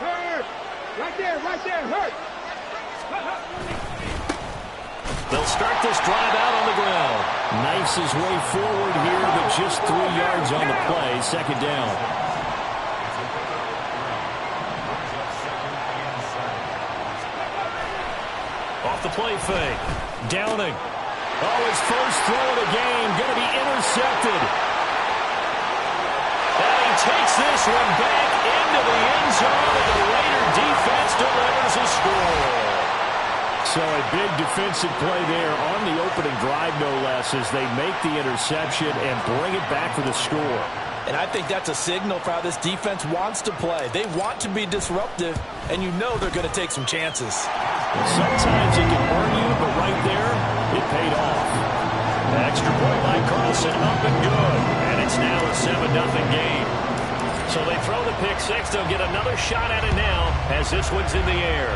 Hurt. Right there, hurt. They'll start this drive out on the ground. Knifes his way forward here, but just 3 yards on the play. Second down. Off the play fake. Downing. Oh, his first throw of the game. Going to be intercepted. And he takes this one back into the end zone, and the Raider defense delivers a score. So a big defensive play there on the opening drive, no less, as they make the interception and bring it back for the score. And I think that's a signal for how this defense wants to play. They want to be disruptive, and you know they're going to take some chances. Sometimes it can burn you, but right there, it paid off. Extra point by Carlson, up and good. And it's now a 7-0 game. So they throw the pick six. They'll get another shot at it now as this one's in the air.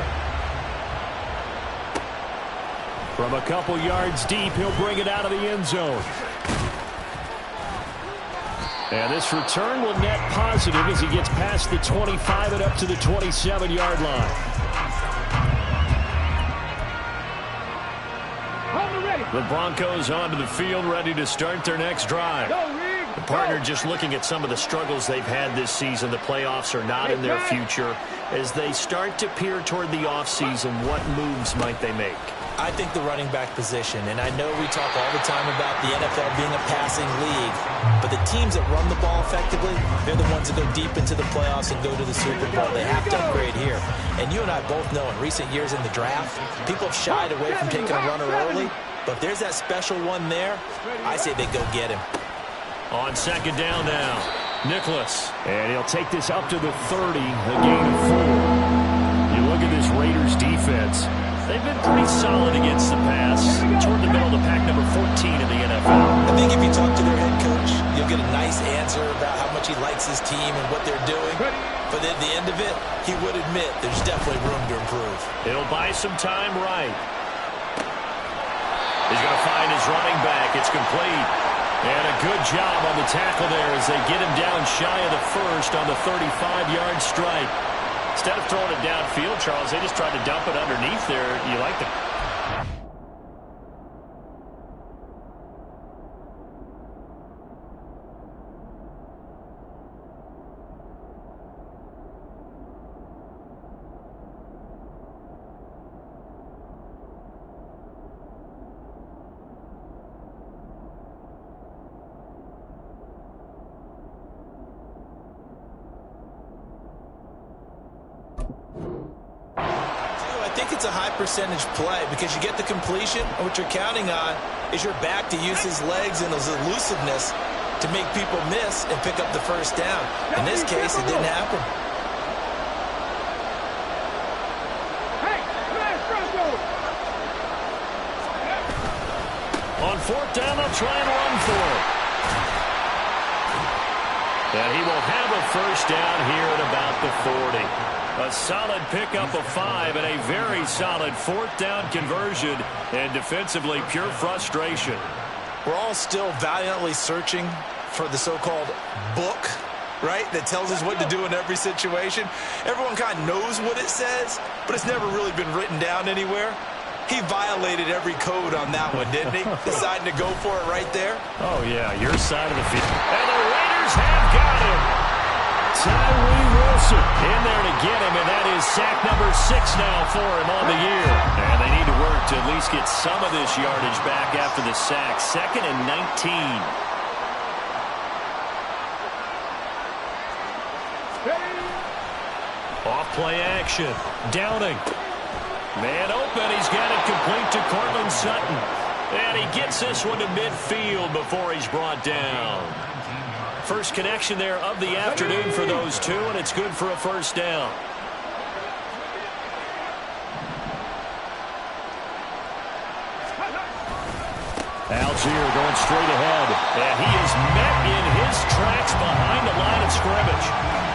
From a couple yards deep, he'll bring it out of the end zone. And this return will net positive as he gets past the 25 and up to the 27-yard line. The Broncos onto the field, ready to start their next drive. The partner just looking at some of the struggles they've had this season. The playoffs are not in their future. As they start to peer toward the offseason, what moves might they make? I think the running back position, and I know we talk all the time about the NFL being a passing league, but the teams that run the ball effectively, they're the ones that go deep into the playoffs and go to the Super Bowl. They have to upgrade here. And you and I both know in recent years in the draft, people have shied away from taking a runner early, but if there's that special one there, I say they go get him. On second down now, Nicholas. And he'll take this up to the 30, a gain of 4. You look at this Raiders defense. They've been pretty solid against the pass. Toward the middle of the pack, number 14 in the NFL. I think if you talk to their head coach, you'll get a nice answer about how much he likes his team and what they're doing. But at the end of it, he would admit there's definitely room to improve. It'll buy some time right. He's going to find his running back. It's complete. And a good job on the tackle there as they get him down shy of the first on the 35-yard strike. Instead of throwing it downfield, Charles, they just tried to dump it underneath there. You like the... It's a high percentage play because you get the completion, and what you're counting on is your back to use his legs and his elusiveness to make people miss and pick up the first down. In this case, it didn't happen. On fourth down, they'll try and run for it. And he will have a first down here at about the 40. A solid pickup of 5 and a very solid fourth down conversion. And defensively, pure frustration. We're all still valiantly searching for the so-called book, right, that tells us what to do in every situation. Everyone kind of knows what it says, but it's never really been written down anywhere. He violated every code on that one, didn't he? Deciding to go for it right there. Oh, yeah, your side of the field. And the Raiders have got him. Tyree Wilson in there to get him, and that is sack number 6 now for him on the year. And they need to work to at least get some of this yardage back after the sack. 2nd and 19. Off play action. Downing. Man open. He's got it complete to Cortland Sutton. And he gets this one to midfield before he's brought down. First connection there of the afternoon for those two, and it's good for a first down. Algier going straight ahead, and he is met in his tracks behind the line of scrimmage.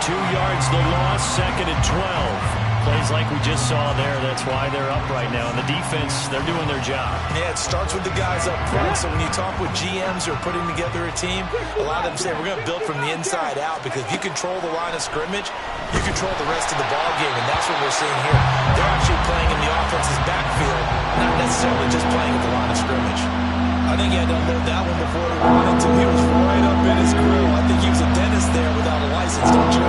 2 yards the loss, 2nd and 12. Plays like we just saw there. That's why they're up right now. And the defense, they're doing their job. Yeah, it starts with the guys up front. So when you talk with GMs who are putting together a team, a lot of them say we're going to build from the inside out, because if you control the line of scrimmage, you control the rest of the ball game, and that's what we're seeing here. They're actually playing in the offense's backfield, not necessarily just playing at the line of scrimmage. I think he had to unload that one before he wanted to. He was right up in his grill. I think he was a dentist there without a license, don't you?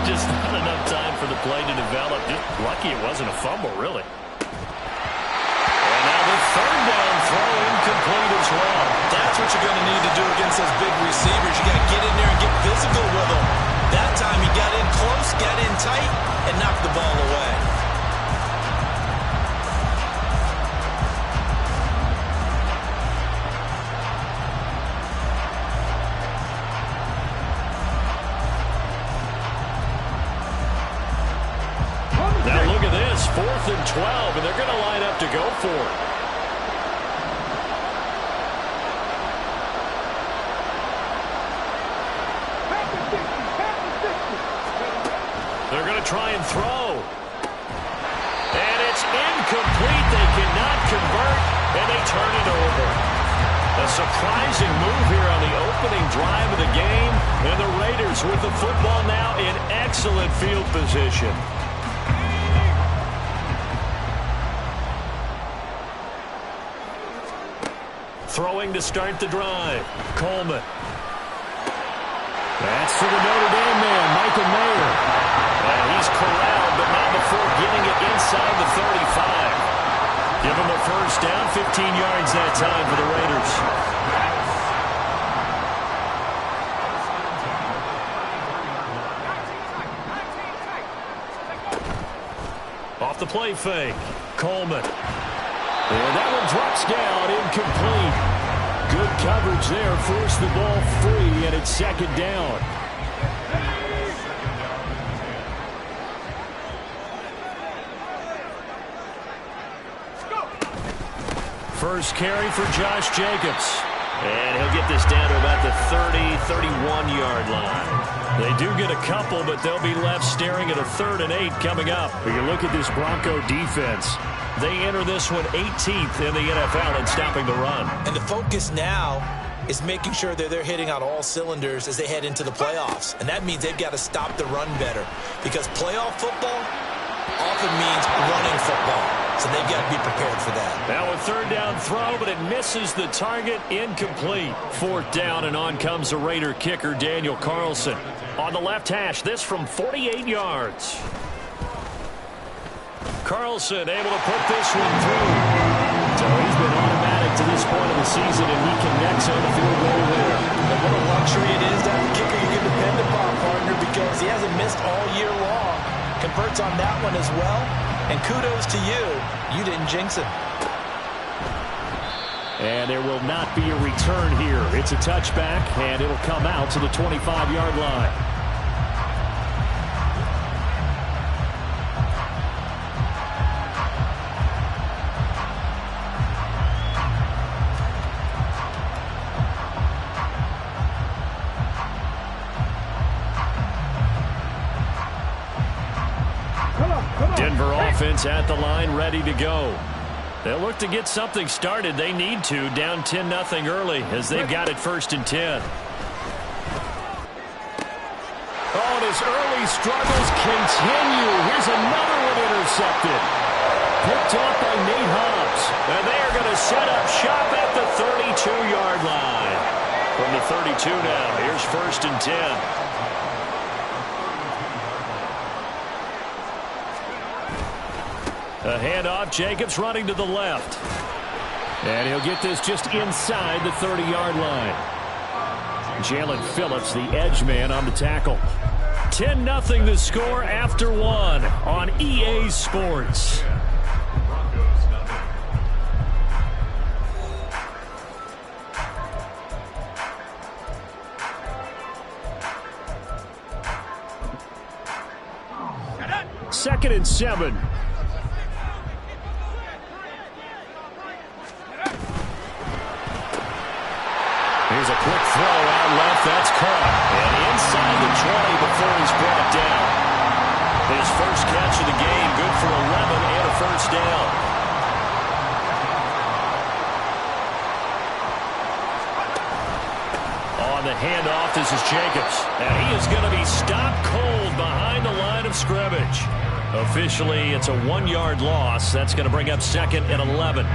Just not enough time for the play to develop. Just lucky it wasn't a fumble, really. And now the third down throw incomplete as well. That's what you're going to need to do against those big receivers. You got to get in there and get physical with them. That time he got in close, got in tight, and knocked the ball away. Now look at this, 4th and 12, and they're going to line up to go for it. They're going to try and throw. And it's incomplete. They cannot convert, and they turn it over. A surprising move here on the opening drive of the game, and the Raiders with the football now in excellent field position. Throwing to start the drive. Coleman. That's to the Notre Dame man, Michael Mayer. And he's corralled, but not before getting it inside the 35. Give him a first down, 15 yards that time for the Raiders. Off the play fake. Coleman. And that one drops down, incomplete. Good coverage there, forced the ball free, and it's second down. First carry for Josh Jacobs. And he'll get this down to about the 30, 31-yard line. They do get a couple, but they'll be left staring at a 3rd and 8 coming up. When you look at this Bronco defense, they enter this one 18th in the NFL in stopping the run. And the focus now is making sure that they're hitting on all cylinders as they head into the playoffs. And that means they've got to stop the run better, because playoff football often means running football. So they've got to be prepared for that. Now a 3rd down throw, but it misses the target, incomplete. 4th down, and on comes the Raider kicker, Daniel Carlson. On the left hash, this from 48 yards. Carlson able to put this one through. So he's been automatic to this point of the season, and he connects on the field goal there. And what a luxury it is to have a kicker you can depend upon, partner, because he hasn't missed all year long. Converts on that one as well. And kudos to you. You didn't jinx it. And there will not be a return here. It's a touchback, and it'll come out to the 25-yard line. Denver offense at the line, ready to go. They'll look to get something started. They need to, down 10-0 early as they've got it 1st and 10. Oh, and his early struggles continue. Here's another one intercepted. Picked off by Nate Hobbs. And they are going to set up shop at the 32-yard line. From the 32 now, here's 1st and 10. A handoff, Jacobs running to the left. And he'll get this just inside the 30-yard line. Jalen Phillips, the edge man, on the tackle. 10-0 the score after 1 on EA Sports. Second and 7. Here's a quick throw out left. That's caught. And inside the 20 before he's brought down. His first catch of the game, good for 11 and a first down. On the handoff, this is Jacobs. And he is going to be stopped cold behind the line of scrimmage. Officially, it's a 1-yard loss. That's going to bring up 2nd and 11.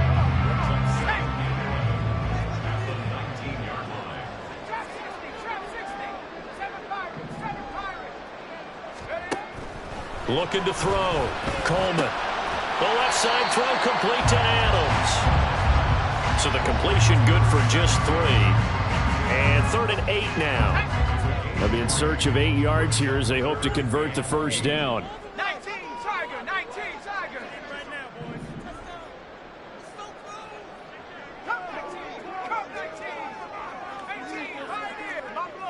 Looking to throw. Coleman. The left side throw complete to Adams. So the completion good for just 3. And 3rd and 8 now. They'll be in search of 8 yards here as they hope to convert the first down. 19, Tiger, 19, Tiger. Right now, boys. Come 19. 18, right here.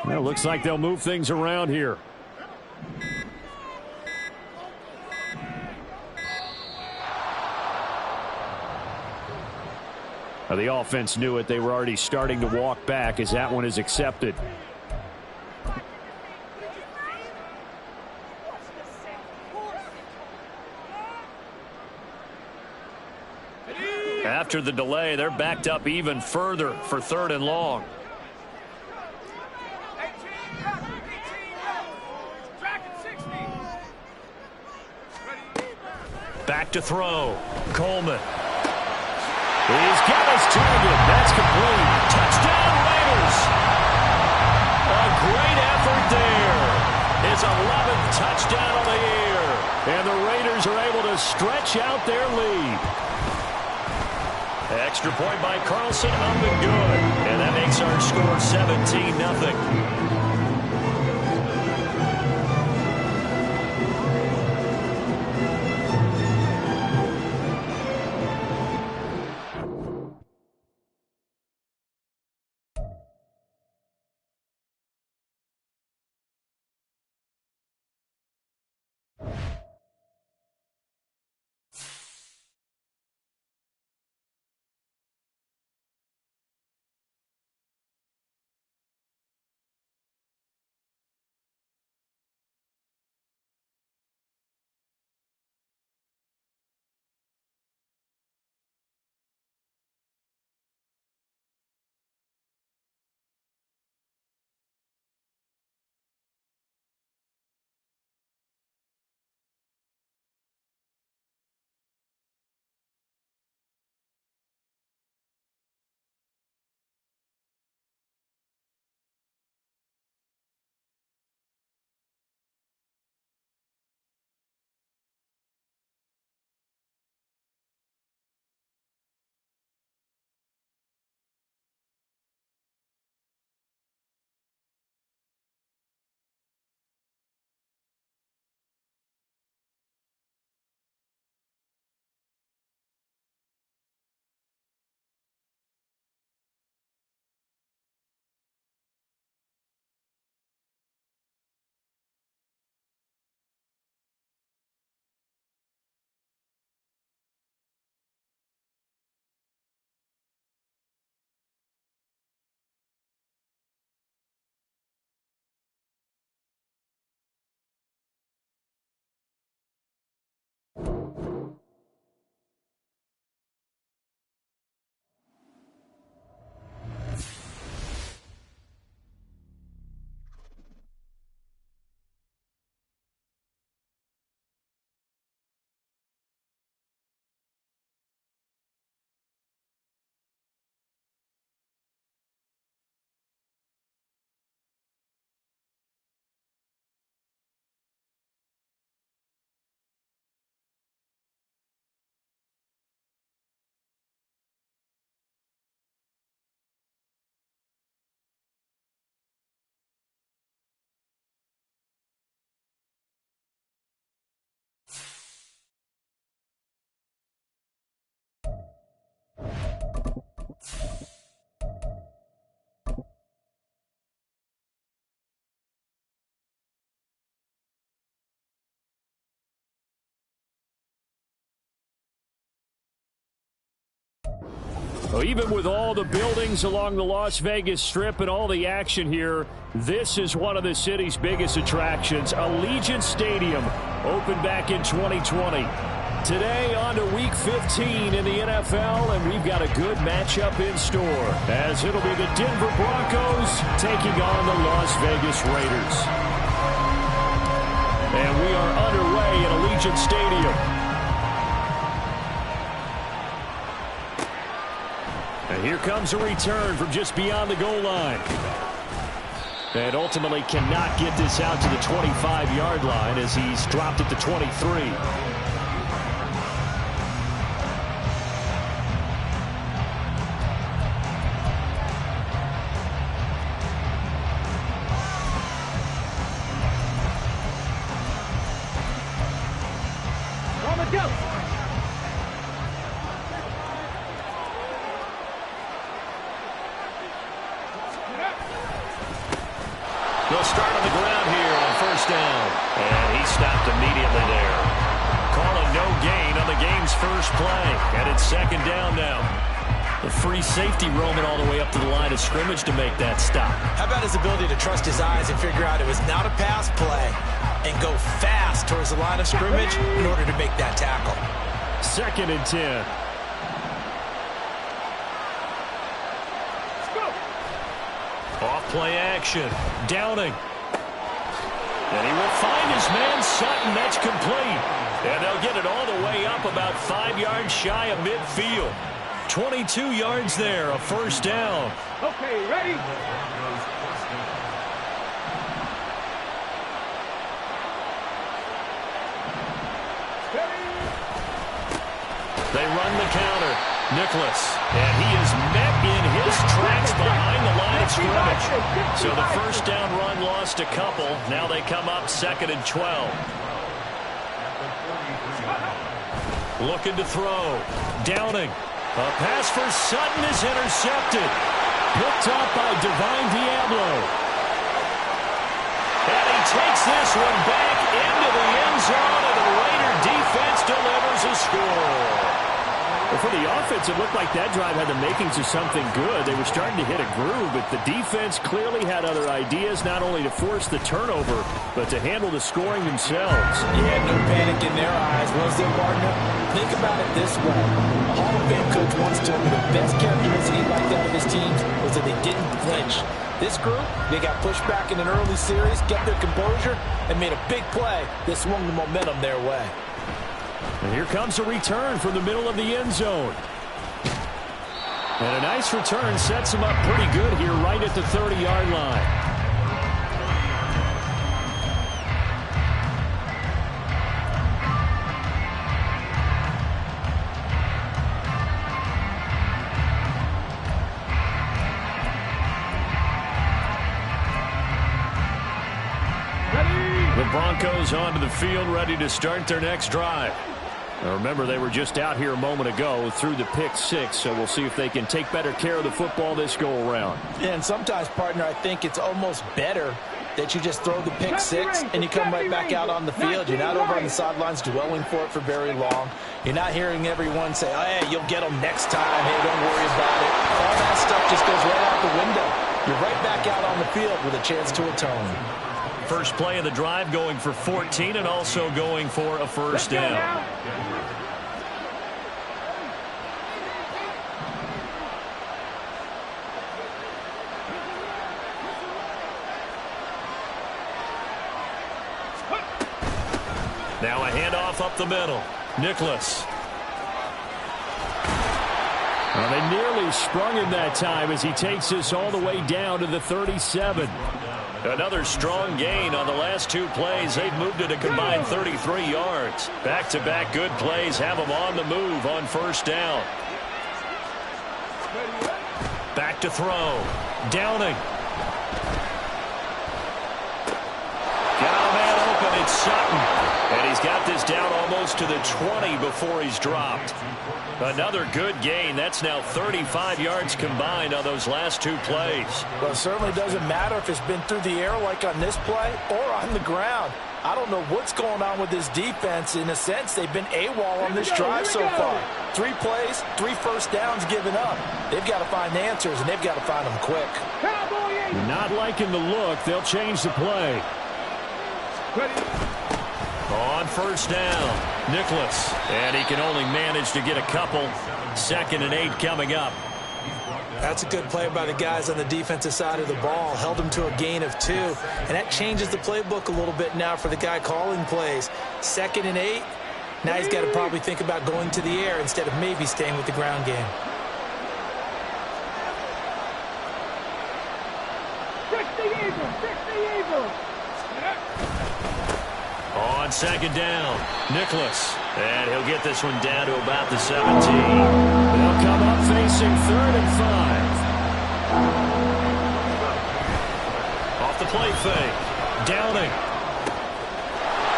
Well, looks like they'll move things around here. Now, the offense knew it. They were already starting to walk back as that one is accepted. After the delay, they're backed up even further for 3rd and long. Back to throw. Coleman. He's got his target. That's complete. Touchdown, Raiders. A great effort there. His 11th touchdown of the year. And the Raiders are able to stretch out their lead. Extra point by Carlson, up and good. And that makes our score 17-0. Well, even with all the buildings along the Las Vegas Strip and all the action here, this is one of the city's biggest attractions, Allegiant Stadium. opened back in 2020. Today on to Week 15 in the NFL, and we've got a good matchup in store, as it'll be the Denver Broncos taking on the Las Vegas Raiders. And we are underway at Allegiant Stadium. And here comes a return from just beyond the goal line. And ultimately cannot get this out to the 25-yard line as he's dropped it to 23. They'll start on the ground here on first down. And he stopped immediately there. Calling no gain on the game's first play. And it's second down now. The free safety roaming all the way up to the line of scrimmage to make that stop. How about his ability to trust his eyes and figure out it was not a pass play and go fast towards the line of scrimmage in order to make that tackle. Second and 10. Off play action. Downing. And he will find his man Sutton. That's complete. And they'll get it all the way up about 5 yards shy of midfield. 22 yards there, a first down. Okay, ready? They run the counter. Nicholas. And he is met in his tracks behind the line of scrimmage. So the first down run lost a couple. Now they come up second and 12. Looking to throw. Downing. A pass for Sutton is intercepted. Picked up by Divine Diablo. And he takes this one back into the end zone, and the Raider defense delivers a score. Well, for the offense, it looked like that drive had the makings of something good. They were starting to hit a groove, but the defense clearly had other ideas, not only to force the turnover, but to handle the scoring themselves. Yeah, no panic in their eyes, was there, partner? Think about it this way. A Hall of Fame coach once told me the best characteristic he liked out of his team was that they didn't flinch. This group, they got pushed back in an early series, kept their composure, and made a big play that swung the momentum their way. And here comes a return from the middle of the end zone. And a nice return sets him up pretty good here right at the 30-yard line. The Broncos onto the field, ready to start their next drive. Now remember, they were just out here a moment ago through the pick six, so we'll see if they can take better care of the football this go-around. Yeah, and sometimes, partner, I think it's almost better that you just throw the pick six and you come right back out on the field. You're not over on the sidelines dwelling for it for very long. You're not hearing everyone say, oh, hey, you'll get them next time. Hey, don't worry about it. All that stuff just goes right out the window. You're right back out on the field with a chance to atone. First play of the drive going for 14 and also going for a first down. Now a handoff up the middle. Nicholas. Well, they nearly sprung him that time as he takes this all the way down to the 37. Another strong gain on the last two plays. They've moved it a combined 33 yards. Back-to-back good plays have them on the move on first down. Back to throw. Downing. Got a man open. It's Sutton. And he's got this down almost to the 20 before he's dropped. Another good gain. That's now 35 yards combined on those last two plays. Well, it certainly doesn't matter if it's been through the air like on this play or on the ground. I don't know what's going on with this defense. In a sense, they've been AWOL on this drive so far. 3 plays, 3 first downs given up. They've got to find answers, and they've got to find them quick. Not liking the look. They'll change the play. On first down, Nicholas. And he can only manage to get a couple. 2nd and 8 coming up. That's a good play by the guys on the defensive side of the ball. Held them to a gain of 2. And that changes the playbook a little bit now for the guy calling plays. 2nd and 8. Now he's got to probably think about going to the air instead of maybe staying with the ground game. On 2nd down, Nicholas. And he'll get this one down to about the 17. They'll come up facing 3rd and 5. Off the play fake. Downing.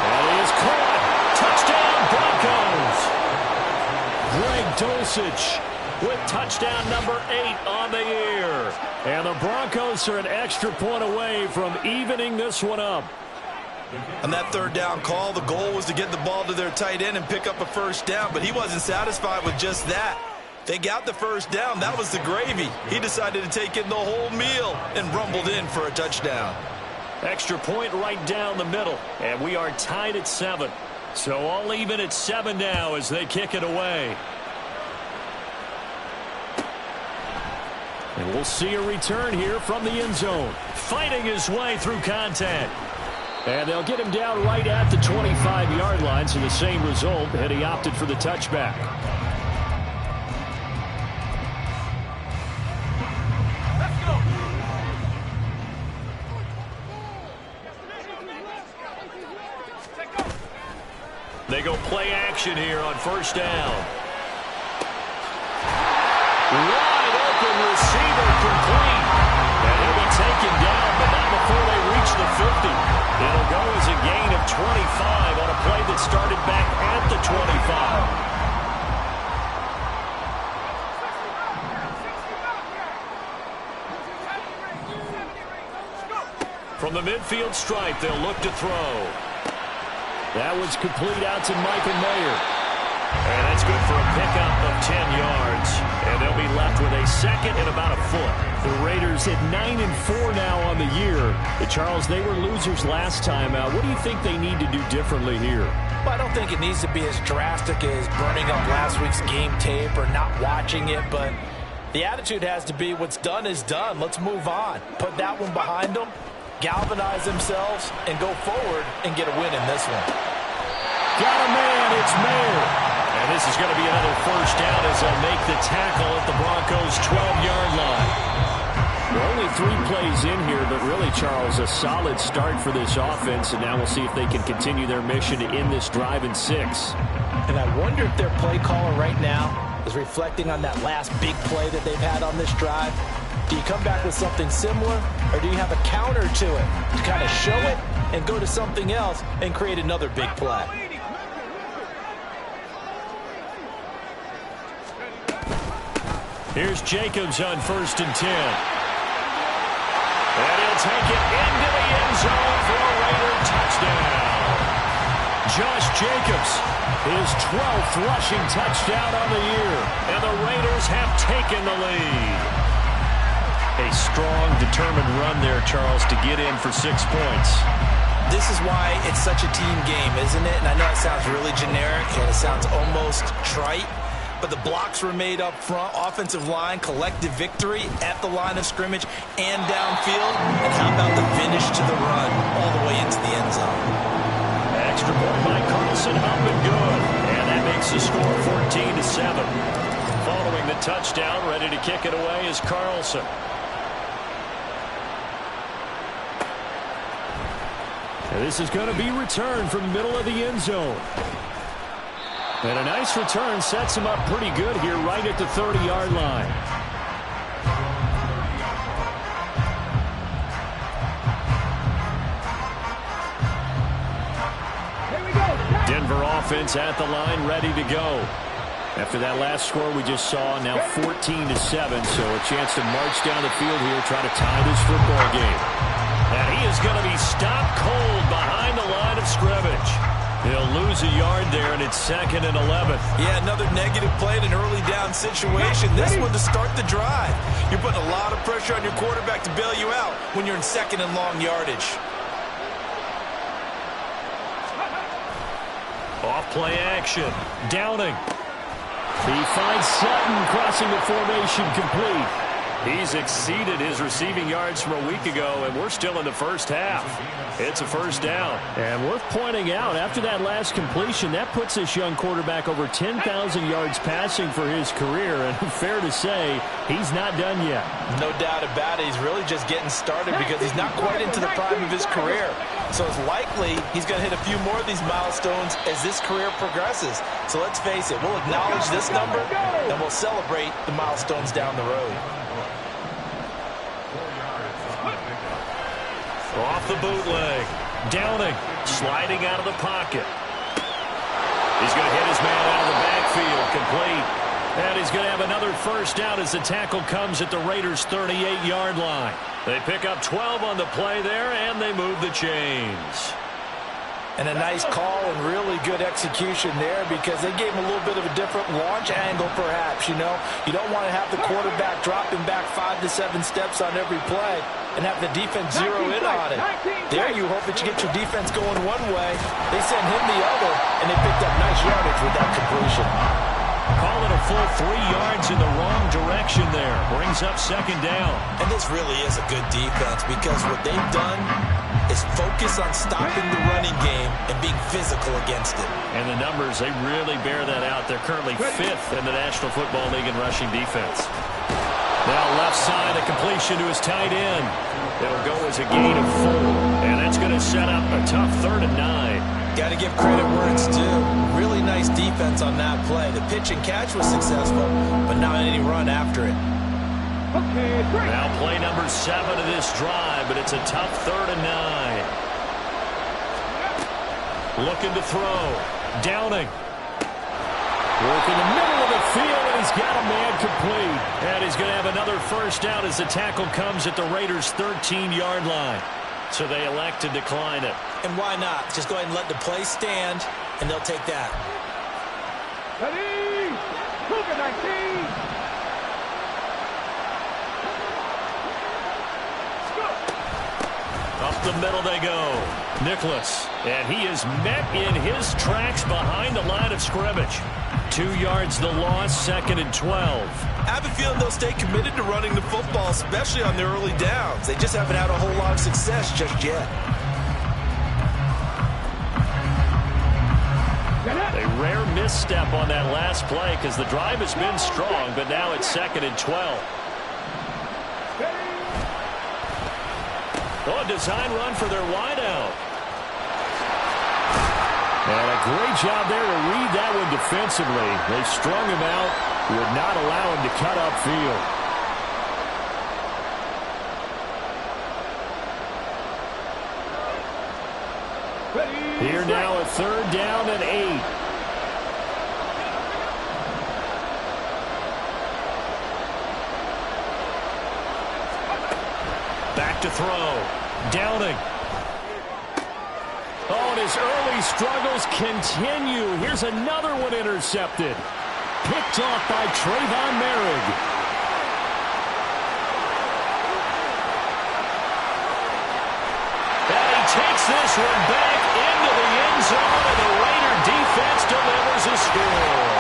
And he is caught. Touchdown, Broncos. Greg Dulcich with touchdown number 8 on the year. And the Broncos are an extra point away from evening this one up. On that 3rd down call, the goal was to get the ball to their tight end and pick up a first down, but he wasn't satisfied with just that. They got the first down. That was the gravy. He decided to take in the whole meal and rumbled in for a touchdown. Extra point right down the middle, and we are tied at 7. So all even at 7 now as they kick it away. And we'll see a return here from the end zone. Fighting his way through contact. And they'll get him down right at the 25-yard line, so the same result, and he opted for the touchback. Let's go. They go play action here on first down. Wide open receiver complete. And he'll be taken down, but not before they reach the 50. It'll go as a gain of 25 on a play that started back at the 25. From the midfield stripe, they'll look to throw. That was complete out to Michael Mayer. And that's good for a pickup of 10 yards. And they'll be left with a 2nd and about a foot. The Raiders at 9-4 now on the year. Charles, they were losers last time out. What do you think they need to do differently here? Well, I don't think it needs to be as drastic as burning up last week's game tape or not watching it, but the attitude has to be what's done is done. Let's move on. Put that one behind them, galvanize themselves, and go forward and get a win in this one. Got a man, it's Mayer. And this is going to be another first down as they'll make the tackle at the Broncos' 12-yard line. We're only 3 plays in here, but really, Charles, a solid start for this offense, and now we'll see if they can continue their mission to end this drive in 6. And I wonder if their play caller right now is reflecting on that last big play that they've had on this drive. Do you come back with something similar, or do you have a counter to it to kind of show it and go to something else and create another big play? Here's Jacobs on 1st and 10. And he'll take it into the end zone for a Raider touchdown. Josh Jacobs, his 12th rushing touchdown on the year. And the Raiders have taken the lead. A strong, determined run there, Charles, to get in for 6 points. This is why it's such a team game, isn't it? And I know it sounds really generic and it sounds almost trite, but the blocks were made up front, offensive line, collective victory at the line of scrimmage and downfield. And how about the finish to the run all the way into the end zone? Extra point by Carlson, up and good. And that makes the score 14-7. Following the touchdown, ready to kick it away is Carlson. And this is going to be returned from the middle of the end zone. And a nice return sets him up pretty good here right at the 30-yard line. Denver offense at the line, ready to go. After that last score we just saw, now 14-7, so a chance to march down the field here, try to tie this football game. And he is going to be stopped cold behind the line of scrimmage. He'll lose a yard there, and it's 2nd and 11. Yeah, another negative play in an early down situation. This one to start the drive. You're putting a lot of pressure on your quarterback to bail you out when you're in 2nd and long yardage. Off play action. Downing. He finds Sutton crossing the formation complete. He's exceeded his receiving yards from a week ago, and we're still in the first half. It's a first down. And worth pointing out, after that last completion, that puts this young quarterback over 10,000 yards passing for his career. And fair to say, he's not done yet. No doubt about it. He's really just getting started because he's not quite into the prime of his career. So it's likely he's going to hit a few more of these milestones as this career progresses. So let's face it, we'll acknowledge this number, and we'll celebrate the milestones down the road. Off the bootleg. Downing. Sliding out of the pocket. He's going to hit his man out of the backfield. Complete. And he's going to have another first down as the tackle comes at the Raiders' 38-yard line. They pick up 12 on the play there, and they move the chains. And a nice call and really good execution there because they gave him a little bit of a different launch angle perhaps, you know. You don't want to have the quarterback dropping back 5 to 7 steps on every play and have the defense zero in on it. There you hope that you get your defense going one way. They send him the other, and they picked up nice yardage with that completion. Call it a full 3 yards in the wrong direction there. Brings up second down. And this really is a good defense because what they've done is focus on stopping the running game and being physical against it. And the numbers, they really bear that out. They're currently 5th in the National Football League in rushing defense. Now left side, a completion to his tight end. It'll go as a gain of 4. And that's going to set up a tough 3rd and 9. Got to give credit where it's due. Really nice defense on that play. The pitch and catch was successful, but not any run after it. Now play number 7 of this drive, but it's a tough 3rd and 9. Looking to throw. Downing. Working the middle of the field, and he's got a man complete. And he's going to have another first down as the tackle comes at the Raiders' 13-yard line. So they elect to decline it. And why not? Just go ahead and let the play stand, and they'll take that. Ready? Cougar 19. Up the middle they go. Nicholas. And he is met in his tracks behind the line of scrimmage. 2 yards the loss, 2nd and 12. I have a feeling they'll stay committed to running the football, especially on their early downs. They just haven't had a whole lot of success just yet. A rare misstep on that last play because the drive has been strong, but now it's 2nd and 12. Oh, a design run for their wideout. And a great job there to read that one defensively. They strung him out, would not allow him to cut upfield. Here now a 3rd down and 8. Back to throw. Downing. Oh, and his early struggles continue. Here's another one intercepted. Picked off by Trayvon Merrick. And he takes this one back into the end zone, and the Raider defense delivers a score.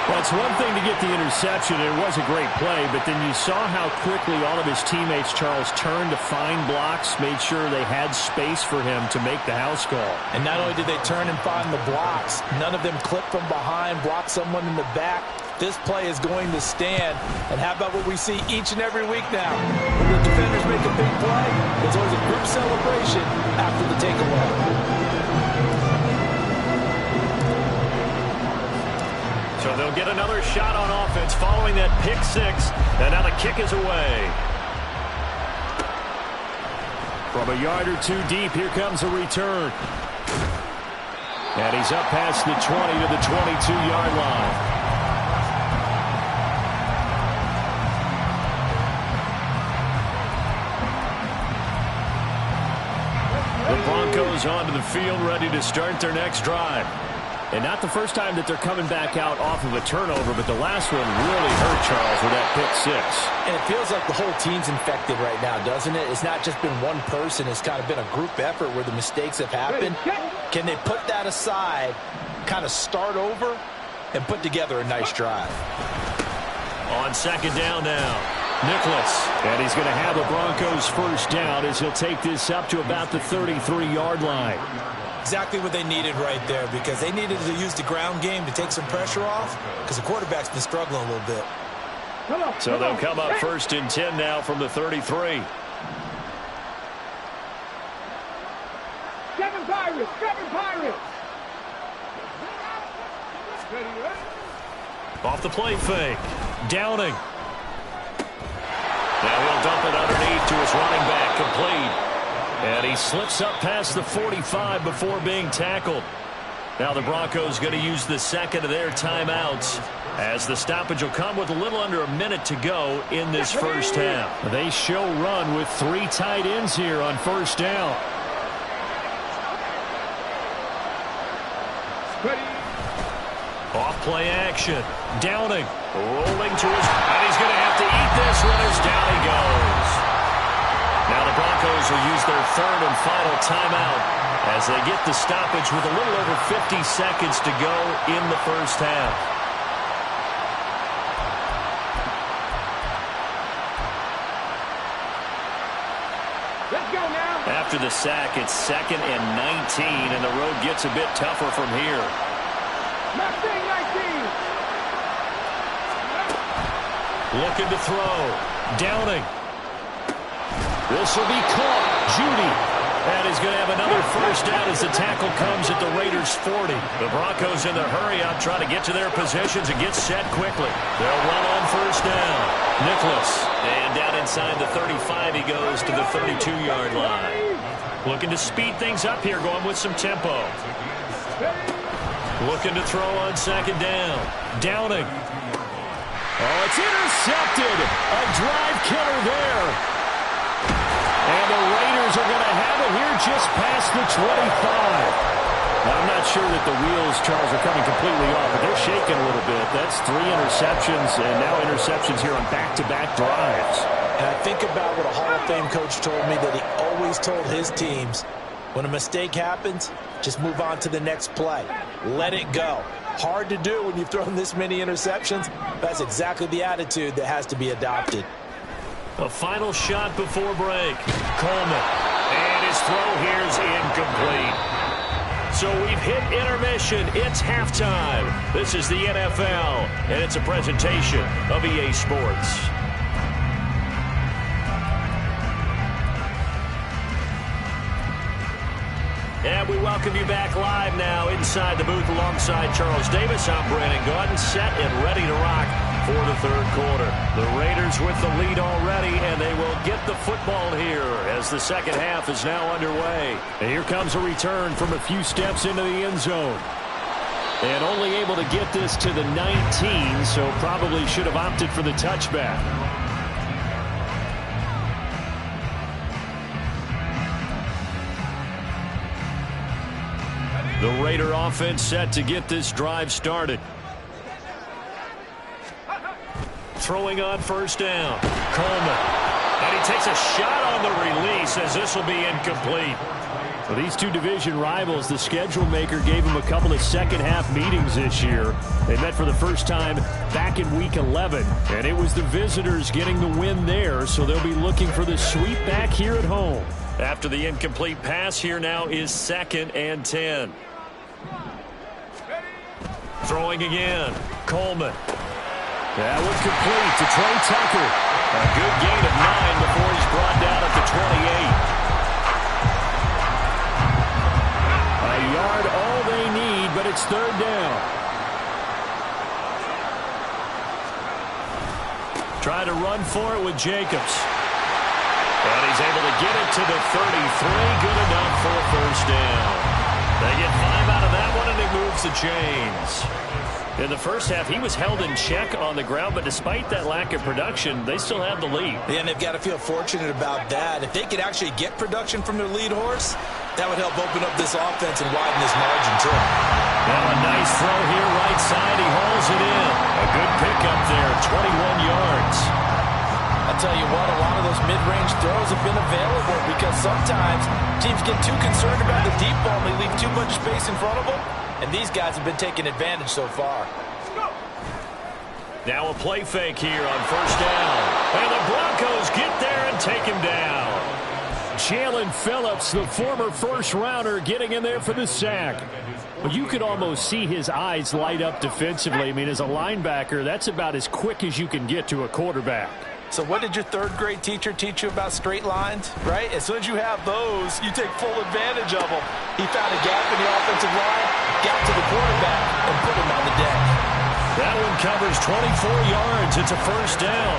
Well, it's one thing to get the interception, and it was a great play, but then you saw how quickly all of his teammates, Charles, turned to find blocks, made sure they had space for him to make the house call. And not only did they turn and find the blocks, none of them clipped from behind, blocked someone in the back. This play is going to stand. And how about what we see each and every week now? When the defenders make a big play, there's always a group celebration after the takeaway. So they'll get another shot on offense following that pick 6. And now the kick is away. From a yard or 2 deep, here comes a return. And he's up past the 20 to the 22-yard line. The Broncos onto the field, ready to start their next drive. And not the first time that they're coming back out off of a turnover, but the last one really hurt, Charles, with that pick 6. And it feels like the whole team's infected right now, doesn't it? It's not just been one person. It's kind of been a group effort where the mistakes have happened. Can they put that aside kind of start over and put together a nice drive. On second down now, Nicholas. And he's going to have the Broncos first down as he'll take this up to about the 33-yard line. Exactly what they needed right there, because they needed to use the ground game to take some pressure off, because the quarterback's been struggling a little bit. So they'll come up first and 10 now from the 33. Seven Pirates! Off the play fake. Downing. Now he'll dump it underneath to his running back, complete. And he slips up past the 45 before being tackled. Now the Broncos going to use the second of their timeouts, as the stoppage will come with a little under a minute to go in this first half. They show run with 3 tight ends here on first down. Off play action. Downing. Rolling to his... And he's going to have to eat this one as down he goes. Now the Broncos will use their third and final timeout as they get the stoppage with a little over 50 seconds to go in the first half. Let's go now. After the sack, it's 2nd and 19, and the road gets a bit tougher from here. Mustang 19. Looking to throw. Downing. This will be caught. Judy. And he's going to have another first down as the tackle comes at the Raiders' 40. The Broncos in the hurry-up trying to get to their positions and get set quickly. They'll run on first down. Nicholas. And down inside the 35 he goes to the 32-yard line. Looking to speed things up here, going with some tempo. Looking to throw on second down. Downing. Oh, it's intercepted. A drive killer there. And the Raiders are going to have it here just past the 25. Now, I'm not sure that the wheels, Charles, are coming completely off, but they're shaking a little bit. That's 3 interceptions, and now interceptions here on back-to-back drives. And I think about what a Hall of Fame coach told me, that he always told his teams, when a mistake happens, just move on to the next play. Let it go. Hard to do when you've thrown this many interceptions. That's exactly the attitude that has to be adopted. A final shot before break. Coleman. And his throw here's incomplete. So we've hit intermission. It's halftime. This is the NFL, and it's a presentation of EA Sports. And we welcome you back live now inside the booth alongside Charles Davis. I'm Brandon Gaudin, set and ready to rock for the third quarter. The Raiders with the lead already, and they will get the football here as the second half is now underway. And here comes a return from a few steps into the end zone. And only able to get this to the 19, so probably should have opted for the touchback. The Raider offense set to get this drive started. Throwing on first down. Coleman. And he takes a shot on the release as this will be incomplete. For these two division rivals, the schedule maker gave them a couple of second-half meetings this year. They met for the first time back in Week 11, and it was the visitors getting the win there, so they'll be looking for the sweep back here at home. After the incomplete pass, here now is 2nd and 10. Throwing again. Coleman. That was complete to Trey Tucker. A good gain of 9 before he's brought down at the 28. A yard all they need, but it's third down. Try to run for it with Jacobs. And he's able to get it to the 33. Good enough for a first down. They get 5 out of that one, and it moves the chains. In the first half, he was held in check on the ground, but despite that lack of production, they still have the lead. Yeah, and they've got to feel fortunate about that. If they could actually get production from their lead horse, that would help open up this offense and widen this margin, too. Now a nice throw here, right side. He hauls it in. A good pickup there, 21 yards. I'll tell you what, a lot of those mid-range throws have been available because sometimes teams get too concerned about the deep ball and they leave too much space in front of them. and these guys have been taking advantage so far. Now a play fake here on first down. And the Broncos get there and take him down. Jalen Phillips, the former first-rounder, getting in there for the sack. Well, you could almost see his eyes light up defensively. I mean, as a linebacker, that's about as quick as you can get to a quarterback. So what did your third-grade teacher teach you about straight lines, right? As soon as you have those, you take full advantage of them. He found a gap in the offensive line, got to the quarterback, and put him on the deck. That one covers 24 yards. It's a first down.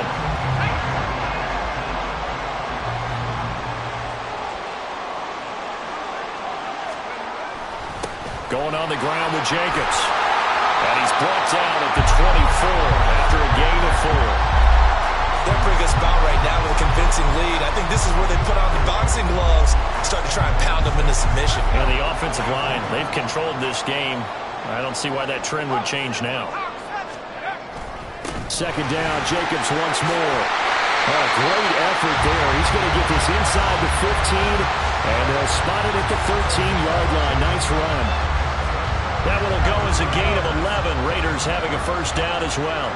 Going on the ground with Jacobs. And he's brought down at the 24 after a gain of 4. They're bring us about right now with a convincing lead. I think this is where they put on the boxing gloves, start to try and pound them into submission. And the offensive line, they've controlled this game. I don't see why that trend would change now. Second down, Jacobs once more. Oh, great effort there. He's going to get this inside the 15, and they'll spot it at the 13-yard line. Nice run. That one will go as a gain of 11. Raiders having a first down as well.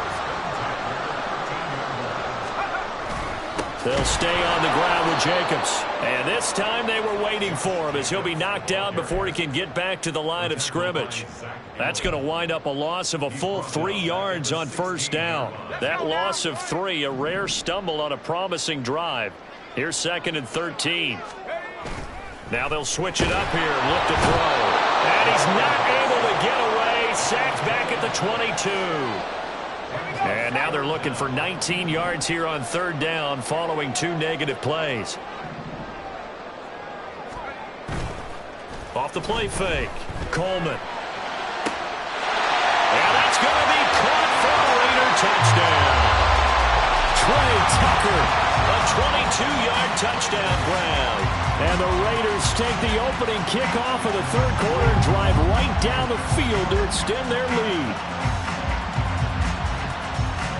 They'll stay on the ground with Jacobs. And this time they were waiting for him as he'll be knocked down before he can get back to the line of scrimmage. That's going to wind up a loss of a full 3 yards on first down. That loss of 3, a rare stumble on a promising drive. Here's 2nd and 13. Now they'll switch it up here and look to throw. And he's not able to get away. Sacked back at the 22. And now they're looking for 19 yards here on third down following 2 negative plays. Off the play fake. Coleman. And that's going to be caught for a Raider touchdown. Trey Tucker. A 22-yard touchdown grab. And the Raiders take the opening kickoff of the third quarter and drive right down the field to extend their lead.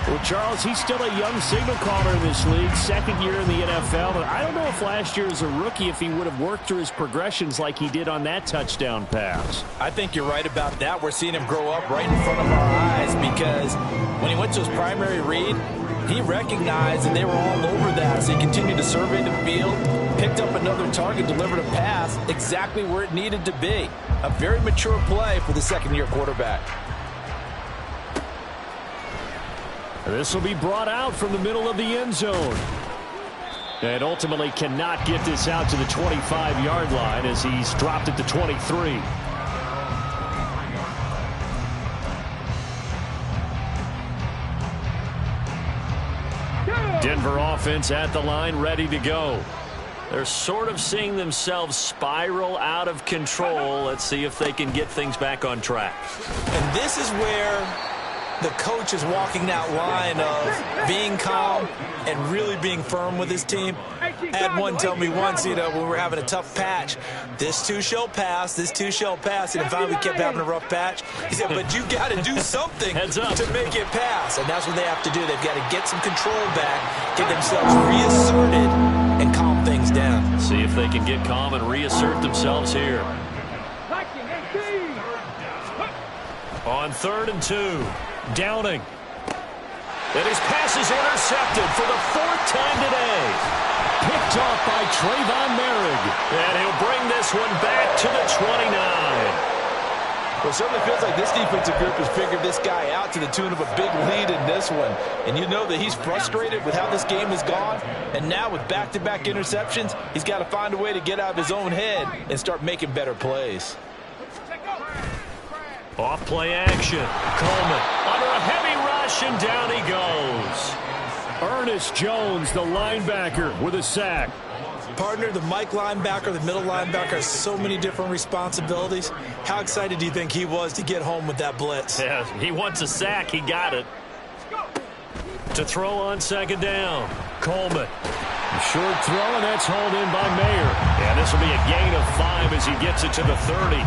Well, Charles, he's still a young signal caller in this league, 2nd year in the NFL. But I don't know if last year as a rookie if he would have worked through his progressions like he did on that touchdown pass. I think you're right about that. We're seeing him grow up right in front of our eyes because when he went to his primary read, he recognized that they were all over that. So he continued to survey the field, picked up another target, delivered a pass exactly where it needed to be. A very mature play for the second-year quarterback. This will be brought out from the middle of the end zone. And ultimately cannot get this out to the 25-yard line as he's dropped at the 23. Denver offense at the line, ready to go. They're sort of seeing themselves spiral out of control. Let's see if they can get things back on track. And this is where the coach is walking that line of being calm and really being firm with his team. I had one tell me once, when we were having a tough patch, this too shall pass, this too shall pass. And finally we kept having a rough patch. He said, but you got to do something to make it pass. And that's what they have to do. They've got to get some control back, get themselves reasserted, and calm things down. See if they can get calm and reassert themselves here. On 3rd and 2. Downing. And his pass is intercepted for the 4th time today. Picked off by Trayvon Merrick. And he'll bring this one back to the 29. Well, it certainly feels like this defensive group has figured this guy out to the tune of a big lead in this one. And you know that he's frustrated with how this game has gone. And now with back-to-back interceptions, he's got to find a way to get out of his own head and start making better plays. Off play action. Coleman under a heavy rush, and down he goes. Ernest Jones, the linebacker, with a sack. Partner, the Mike linebacker, the middle linebacker, has so many different responsibilities. How excited do you think he was to get home with that blitz? Yeah, he wants a sack. He got it. To throw on 2nd down. Coleman. A short throw, and that's hauled in by Mayer. And this will be a gain of 5 as he gets it to the 30.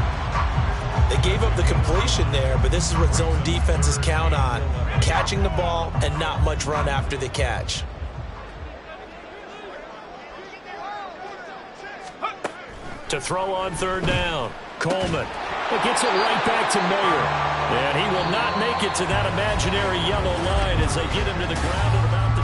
They gave up the completion there, but this is what zone defenses count on. Catching the ball and not much run after the catch. To throw on third down. Coleman. It gets it right back to Mayer. And he will not make it to that imaginary yellow line as they get him to the ground at about the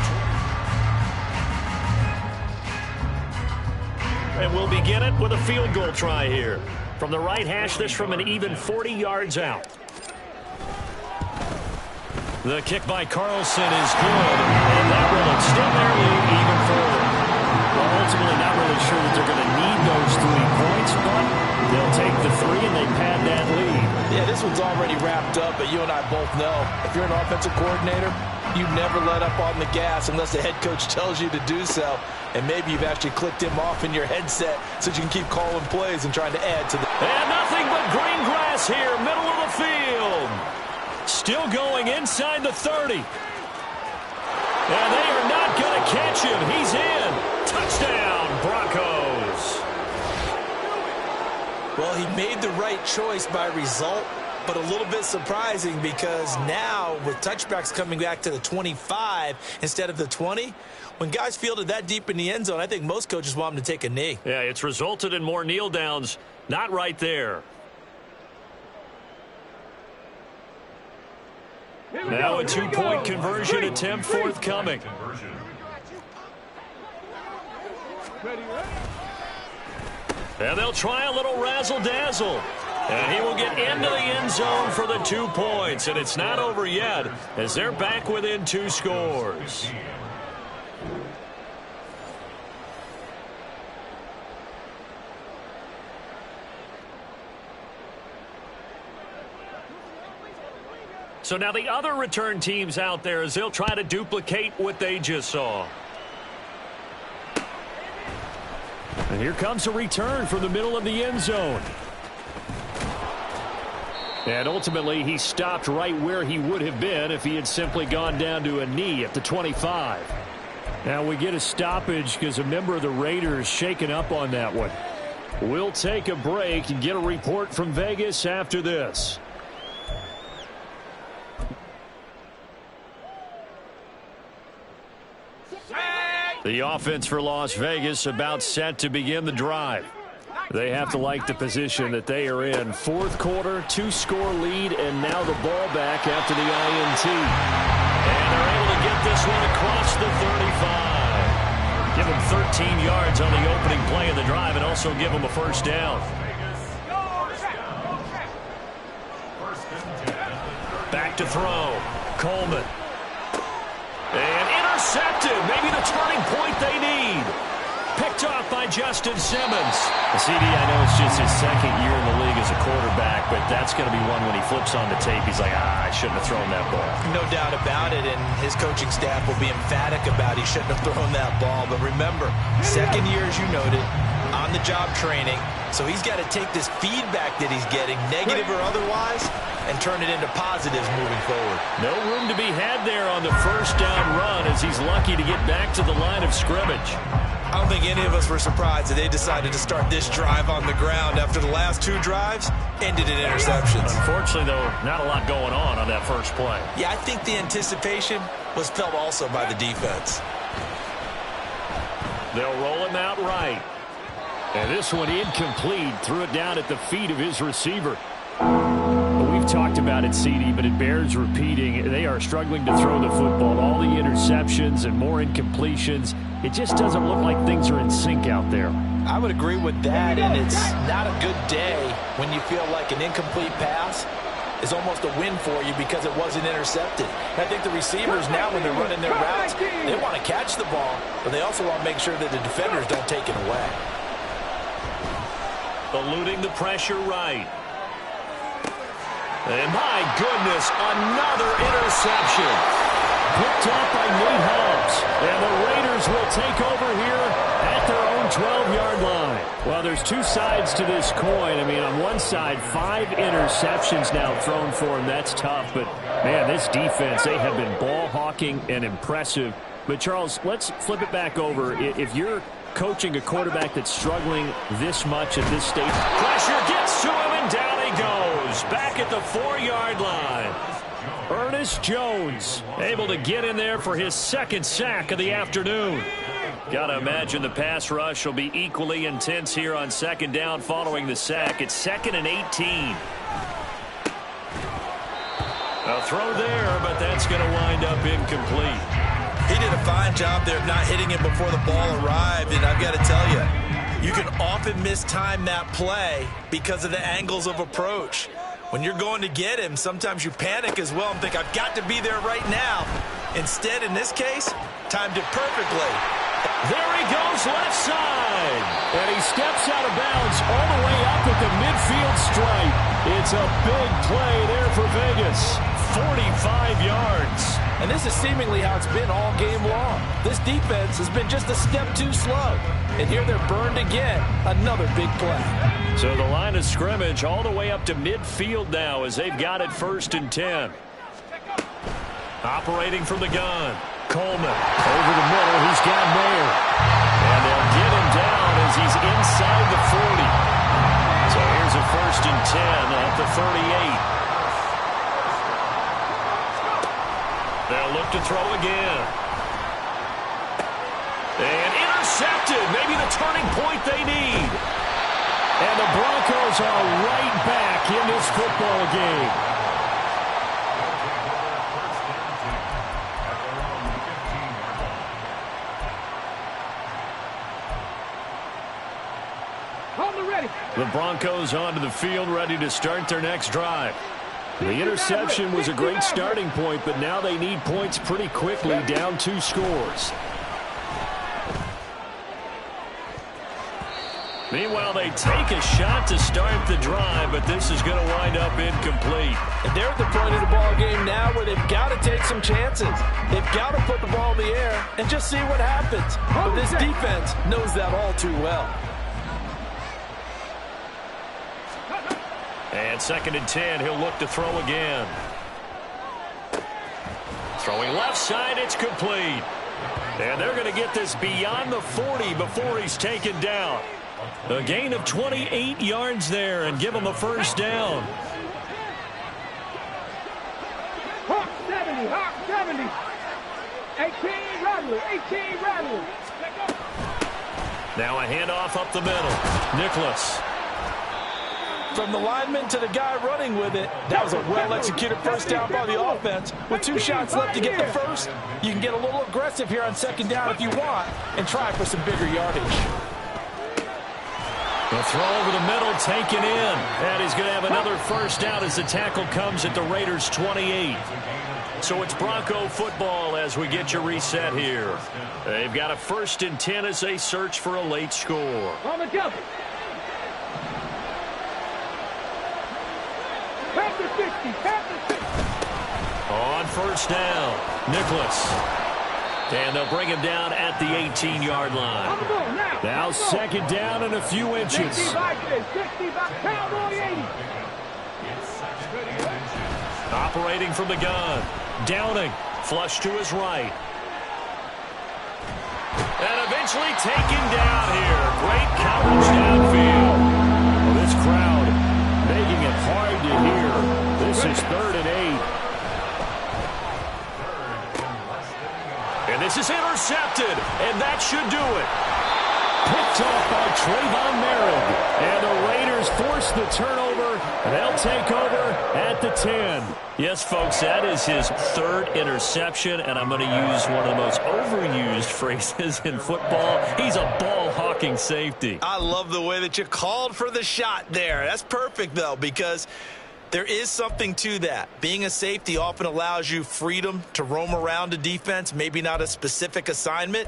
20. And we'll begin it with a field goal try here. From the right hash, this from an even 40 yards out. The kick by Carlson is good, and that will extend their lead even further. Well, ultimately not really sure that they're going to need those 3 points, but they'll take the 3 and they pad that lead. Yeah, this one's already wrapped up, but you and I both know if you're an offensive coordinator, you never let up on the gas unless the head coach tells you to do so. And maybe you've actually clicked him off in your headset so you can keep calling plays and trying to add to the... And nothing but green grass here, middle of the field. Still going inside the 30. And they are not going to catch him. He's in. Touchdown, Broncos. Well, he made the right choice by result, but a little bit surprising because now with touchbacks coming back to the 25 instead of the 20, when guys fielded that deep in the end zone, I think most coaches want them to take a knee. Yeah, it's resulted in more kneel downs. Not right there. Now a 2-point conversion attempt forthcoming. And they'll try a little razzle-dazzle. And he will get into the end zone for the 2 points. And it's not over yet as they're back within 2 scores. So now the other return teams out there as they'll try to duplicate what they just saw. And here comes a return from the middle of the end zone. And ultimately, he stopped right where he would have been if he had simply gone down to a knee at the 25. Now we get a stoppage because a member of the Raiders shaken up on that one. We'll take a break and get a report from Vegas after this. The offense for Las Vegas about set to begin the drive. They have to like the position that they are in. 4th quarter, 2-score lead, and now the ball back after the INT. And they're able to get this one across the 35. Give them 13 yards on the opening play of the drive and also give them a first down. Back to throw. Coleman. And intercepted. Maybe the turning point they need. Picked off by Justin Simmons. CD, I know it's just his 2nd year in the league as a quarterback, but that's going to be one when he flips on the tape. He's like, I shouldn't have thrown that ball. No doubt about it, and his coaching staff will be emphatic about he shouldn't have thrown that ball. But remember, 2nd year, as you noted, on-the-job training. So he's got to take this feedback that he's getting, negative or otherwise, and turn it into positives moving forward. No room to be had there on the first down run as he's lucky to get back to the line of scrimmage. I don't think any of us were surprised that they decided to start this drive on the ground after the last 2 drives ended in interceptions. Unfortunately, though, not a lot going on that first play. Yeah, I think the anticipation was felt also by the defense. They'll roll him out right. And this one incomplete. Threw it down at the feet of his receiver. We've talked about it, CD, but it bears repeating. They are struggling to throw the football. All the interceptions and more incompletions. It just doesn't look like things are in sync out there. I would agree with that, and it's not a good day when you feel like an incomplete pass is almost a win for you because it wasn't intercepted. And I think the receivers now, when they're running their routes, they want to catch the ball, but they also want to make sure that the defenders don't take it away. Eluding the pressure right. And my goodness, another interception. Picked off by Nate Hobbs. And the Raiders will take over here at their own 12-yard line. Well, there's 2 sides to this coin. I mean, on one side, 5 interceptions now thrown for him. That's tough. But, man, this defense, they have been ball hawking and impressive. But, Charles, let's flip it back over. If you're coaching a quarterback that's struggling this much at this stage. Pressure gets to him, and down he goes. Back at the 4-yard line. Ernest Jones able to get in there for his 2nd sack of the afternoon. Gotta imagine the pass rush will be equally intense here on second down following the sack. It's 2nd and 18. A throw there, but that's going to wind up incomplete. He did a fine job there of not hitting it before the ball arrived, and I've got to tell you, you can often mistime that play because of the angles of approach. When you're going to get him, sometimes you panic as well and think, I've got to be there right now. Instead, in this case, timed it perfectly. There he goes, left side. And he steps out of bounds all the way up at the midfield stripe. It's a big play there for Vegas. 45 yards. And this is seemingly how it's been all game long. This defense has been just a step too slow. And here they're burned again. Another big play. So the line of scrimmage all the way up to midfield now as they've got it 1st and 10. Operating from the gun. Coleman over the middle. He's got Mayer. And they'll get him down as he's inside the 40. So here's a 1st and 10 at the 38. They'll look to throw again. And intercepted. Maybe the turning point they need. And the Broncos are right back in this football game. The Broncos onto the field, ready to start their next drive. The interception was a great starting point, but now they need points pretty quickly, down 2 scores. Meanwhile, they take a shot to start the drive, but this is going to wind up incomplete. And they're at the point of the ball game now where they've got to take some chances. They've got to put the ball in the air and just see what happens. But this defense knows that all too well. And 2nd and 10, he'll look to throw again. Throwing left side, it's complete. And they're going to get this beyond the 40 before he's taken down. A gain of 28 yards there and give him a 1st down. Hawk 70, Hawk 70. 18 Rattler, 18 Rattler. Now a handoff up the middle. Nicholas. From the lineman to the guy running with it, that was a well-executed 1st down by the offense. With 2 shots left to get the 1st, you can get a little aggressive here on 2nd down if you want and try for some bigger yardage. The throw over the middle taken in. And he's going to have another 1st down as the tackle comes at the Raiders' 28. So it's Bronco football as we get you reset here. They've got a 1st and 10 as they search for a late score. On the double. Panther 60, Panther 60. On 1st down, Nicholas. And they'll bring him down at the 18-yard line. Now 2nd down and a few inches. 60 by Cowboy 80. Operating from the gun. Downing. Flush to his right. And eventually taken down here. Great coverage downfield. Well, this crowd making it hard to hear. This is 3rd and 8. And this is intercepted. And that should do it. Picked off by Trayvon Merritt. And the Raiders force the turnover. And they'll take over at the 10. Yes, folks, that is his 3rd interception. And I'm going to use one of the most overused phrases in football. He's a ball-hawking safety. I love the way that you called for the shot there. That's perfect, though, because there is something to that. Being a safety often allows you freedom to roam around a defense, maybe not a specific assignment.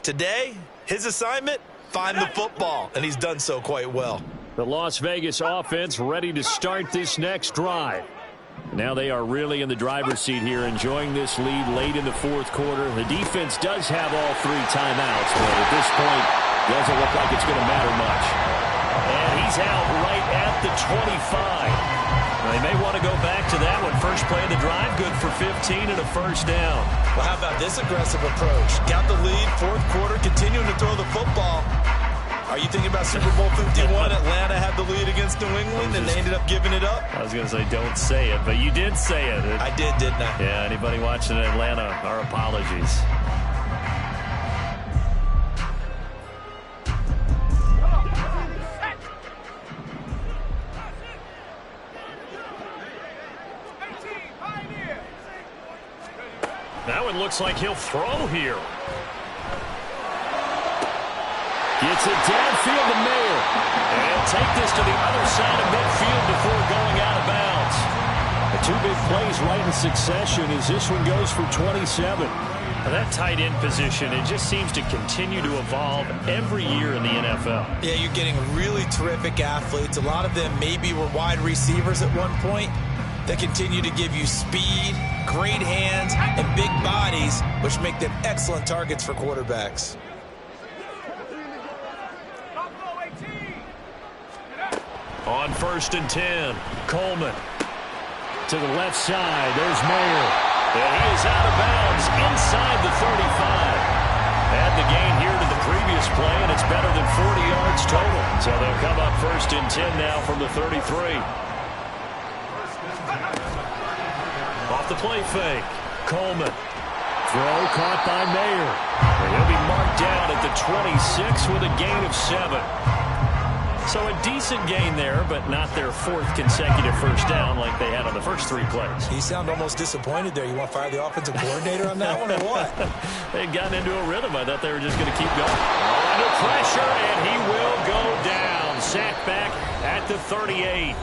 Today, his assignment, find the football, and he's done so quite well. The Las Vegas offense ready to start this next drive. Now they are really in the driver's seat here, enjoying this lead late in the 4th quarter. The defense does have all 3 timeouts, but at this point, doesn't look like it's going to matter much. And he's out right at the 25. They may want to go back to that one. First play of the drive, good for 15 and a 1st down. Well, how about this aggressive approach? Got the lead, 4th quarter, continuing to throw the football. Are you thinking about Super Bowl 51? Atlanta had the lead against New England, and they ended up giving it up? I was going to say, don't say it, but you did say it. I did, didn't I? Yeah, anybody watching Atlanta, our apologies. Now it looks like he'll throw here. Gets it downfield to Mayer. And take this to the other side of midfield before going out of bounds. Two big plays right in succession as this one goes for 27. Now that tight end position, it just seems to continue to evolve every year in the NFL. Yeah, you're getting really terrific athletes. A lot of them maybe were wide receivers at one point. They continue to give you speed, great hands, and big bodies, which make them excellent targets for quarterbacks. On 1st and 10, Coleman. To the left side, there's Mayer. And he is out of bounds inside the 35. Add the gain here to the previous play, and it's better than 40 yards total. So they'll come up 1st and 10 now from the 33. Off the play fake, Coleman. Throw caught by Mayer. And he'll be marked down at the 26 with a gain of 7. So a decent gain there, but not their 4th consecutive first down like they had on the first 3 plays. You sound almost disappointed there. You want to fire the offensive coordinator on that one or what? They'd gotten into a rhythm. I thought they were just going to keep going. Under pressure, and he will go down. Sacked back at the 38.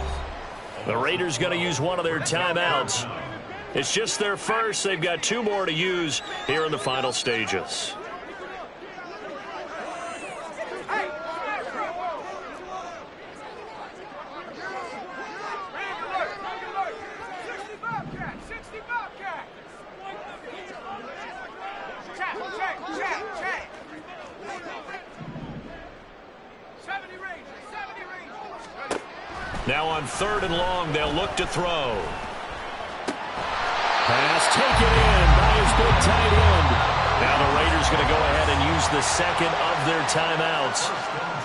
The Raiders going to use one of their timeouts. It's just their first. They've got 2 more to use here in the final stages. Now on 3rd and long, they'll look to throw. Pass taken in by his big tight end. Now the Raiders going to go ahead and use the 2nd of their timeouts.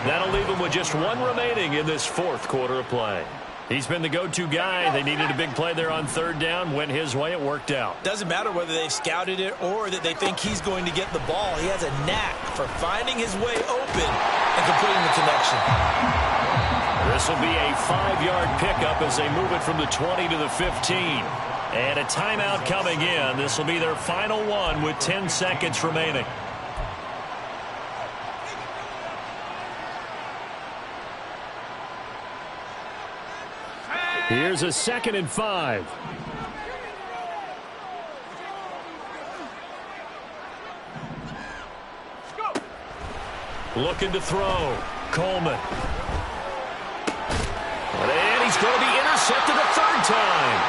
That'll leave them with just 1 remaining in this 4th quarter of play. He's been the go-to guy. They needed a big play there on 3rd down. Went his way. It worked out. Doesn't matter whether they've scouted it or that they think he's going to get the ball. He has a knack for finding his way open and completing the connection. This will be a 5-yard pickup as they move it from the 20 to the 15. And a timeout coming in. This will be their final one with 10 seconds remaining. Here's a 2nd and 5. Looking to throw. Coleman. And he's going to be intercepted a 3rd time.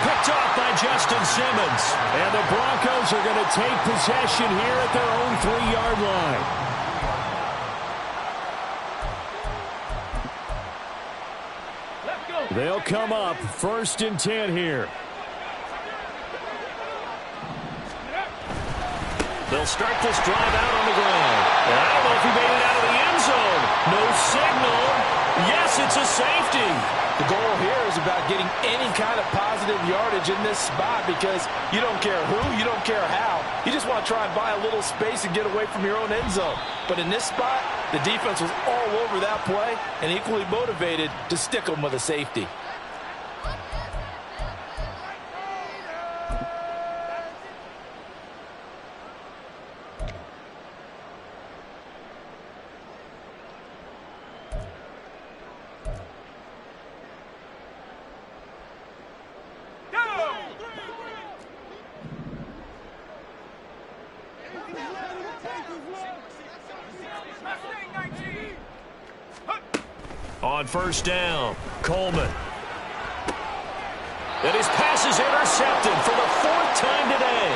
Picked off by Justin Simmons. And the Broncos are going to take possession here at their own 3-yard line. They'll come up 1st and 10 here. They'll start this drive out on the ground. And I don't know if he made it out of the end zone. No signal. Yes, it's a safety. The goal here is about getting any kind of positive yardage in this spot because you don't care who, you don't care how. You just want to try and buy a little space and get away from your own end zone. But in this spot, the defense was all over that play and equally motivated to stick them with a safety. On 1st down, Coleman. And his pass is intercepted for the 4th time today.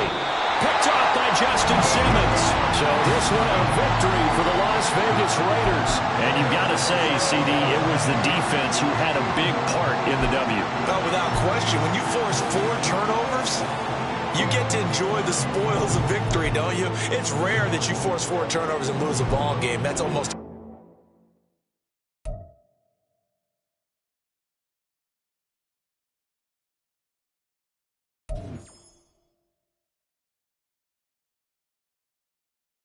Picked off by Justin Simmons. So this one a victory for the Las Vegas Raiders. And you've got to say, CD, it was the defense who had a big part in the W. Oh, without question. When you force 4 turnovers, you get to enjoy the spoils of victory, don't you? It's rare that you force 4 turnovers and lose a ball game. That's almost